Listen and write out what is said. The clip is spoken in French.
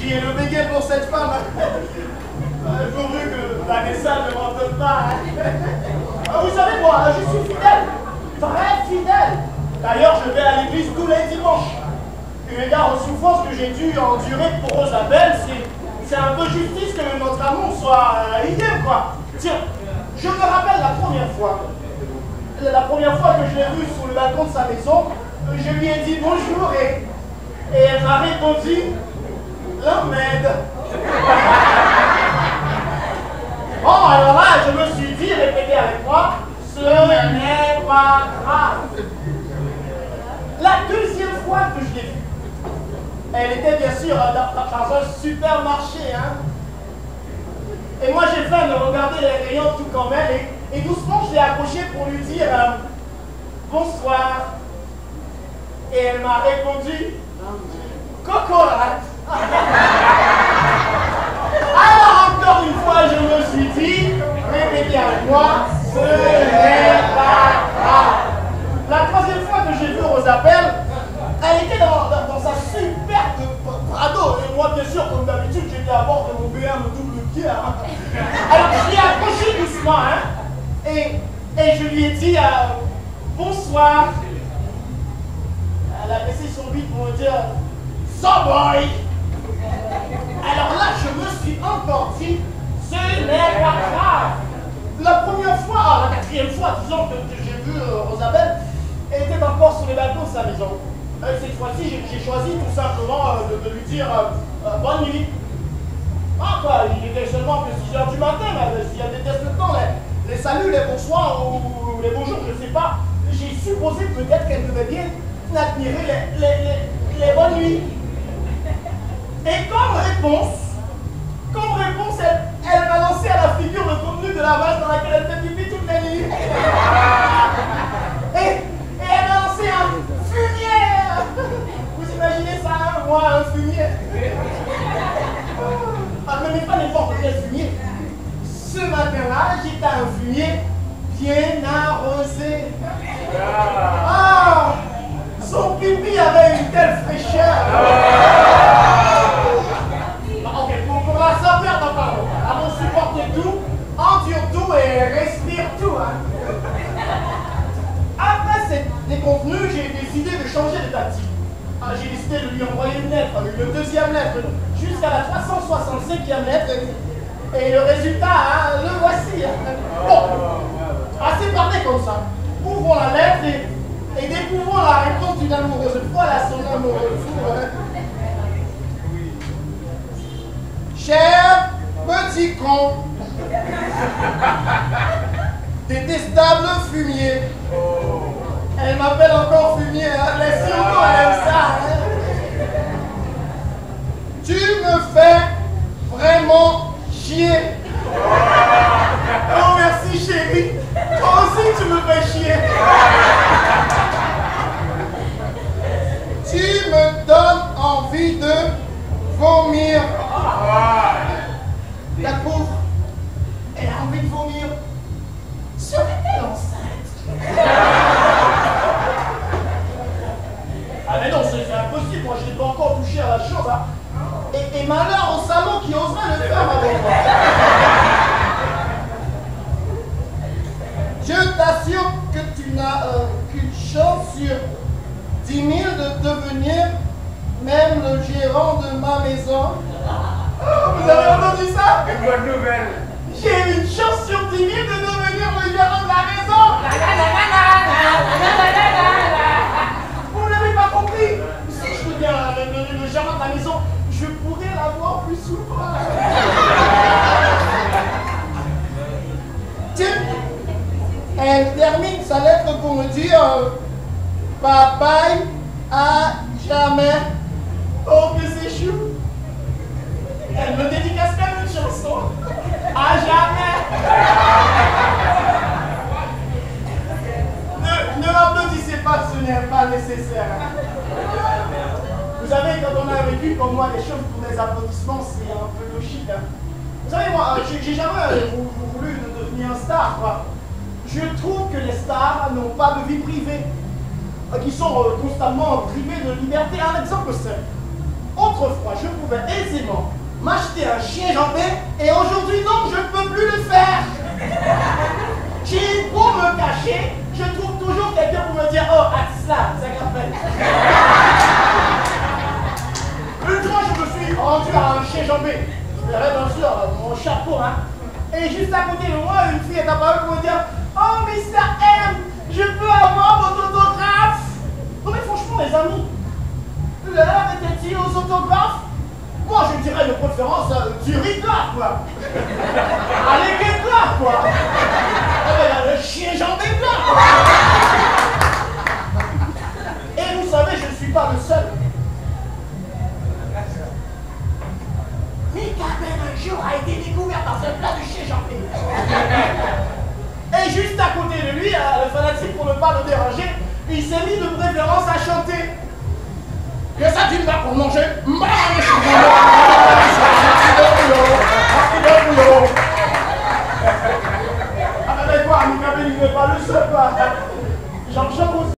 J'ai le béguet pour cette femme. Pourvu que Vanessa ne m'entende pas. Vous savez, moi, je suis fidèle. Très fidèle. D'ailleurs, je vais à l'église tous les dimanches. Eu égard aux souffrances que j'ai dû endurer pour Rosabelle, c'est un peu justice que notre amour soit idem, quoi. Tiens, je me rappelle la première fois que je l'ai vue sous le balcon de sa maison, je lui ai dit bonjour et elle m'a répondu l'homme m'aide. Bon, alors là, je me suis dit, répétez avec moi, ce n'est pas grave. La deuxième fois que je l'ai vue, elle était bien sûr dans un supermarché, hein. Et moi j'ai faim de regarder les rayons tout comme elle, et doucement je l'ai approchée pour lui dire bonsoir. Et elle m'a répondu cocorate. Alors encore une fois je me suis dit, répétez avec moi, ce n'est pas grave. La troisième fois que j'ai vu Rosabelle, elle était dans sa superbe Prado. Et moi, bien sûr, comme d'habitude, j'étais à bord de mon BM double pierre. Hein. Alors, je l'ai approché doucement, hein, et je lui ai dit bonsoir. Elle a baissé son bide pour me dire so boy. Alors là, je me suis encore dit, ce n'est pas grave. La première fois, la quatrième fois, disons, que j'ai vu Rosabelle, elle était encore sur les balcons de sa maison. Cette fois-ci, j'ai choisi tout simplement de lui dire bonne nuit. Ah quoi, il était seulement que 6 h du matin, si elle déteste le temps, les saluts, les bonsoirs ou les bonjours, je ne sais pas. J'ai supposé peut-être qu'elle devait bien admirer les bonnes nuits. Et comme réponse, elle m'a lancé à la figure le contenu de la vache dans laquelle elle fait pipi toutes les nuits. Et elle m'a lancé un fumier. Vous imaginez ça, hein, moi, un fumier? Mais pas n'importe quel fumier. Ce matin-là, j'étais un fumier bien arrosé. Ah, son pipi avait une telle fraîcheur. Ok, pour la sortir, n'en parlons pas. Alors, supporte tout, endure tout et respire tout. Hein. Après cette déconvenue, j'ai décidé de changer de tactique. J'ai décidé de lui envoyer une lettre, une deuxième lettre, jusqu'à la 365e lettre. Et le résultat, hein, le voici. Bon, assez parlé comme ça. Ouvrons la lettre et découvrons la réponse d'une amoureuse. Voilà son amoureuse. Cher petit con, détestable fumier. Elle m'appelle encore fumier, hein? Mais surtout elle aime ça. Hein? Tu me fais vraiment chier. Oh merci chérie. Toi aussi tu me fais chier. Tu me donnes envie de vomir. La pauvre, elle a envie de vomir. Serait-elle enceinte? Ah mais non, c'est impossible, moi je n'ai pas encore touché à la chose. Hein. Et malheur au salaud qui oserait le faire avec moi. Je t'assure que tu n'as qu'une chance sur 10 000 de devenir même le gérant de ma maison. Vous avez entendu ça? Une bonne nouvelle. J'ai une chance sur 10 000 de devenir le gérant de la maison. Vous n'avez pas compris? Si je deviens le gérant de la maison, je pourrais la voir plus souvent. Tiens, elle termine sa lettre pour me dire bye bye à jamais. Oh que c'est chou. Elle me dédicace même une chanson. À jamais. Ne m'applaudissez pas, ce n'est pas nécessaire. Vous savez, quand on a vécu comme moi les choses pour des applaudissements, c'est un peu logique. Hein. Vous savez, moi, j'ai jamais voulu devenir un star, quoi. Je trouve que les stars n'ont pas de vie privée, qui sont constamment privées de liberté. Un exemple simple. Autrefois, je pouvais aisément m'acheter un chien jambé et aujourd'hui, non, je ne peux plus le faire. J'ai beau me cacher, je trouve toujours quelqu'un pour me dire oh, Atisla, ça rappelle. Une fois, je me suis rendu à un chien jambé. Je verrais bien sûr mon chapeau, hein. Et juste à côté de moi, une fille est apparue pour me dire oh, Mr. M, je peux avoir votre autographe. Non, mais franchement, les amis, l'heure était-il aux autographes? Moi, je dirais de préférence du Ricard, quoi. Allez, quel plat, quoi. Le chien jambé plat, quoi. Et vous savez, je ne suis pas le seul. Mika-Ben, un jour, a été découvert dans un plat de chien jambé. Et juste à côté de lui, le fanatique, pour ne pas le déranger, il s'est mis de préférence à chanter. Que ça tu vas pour manger? Ah mais quoi, Mika-Ben, il n'est pas le seul, quoi. J'en chante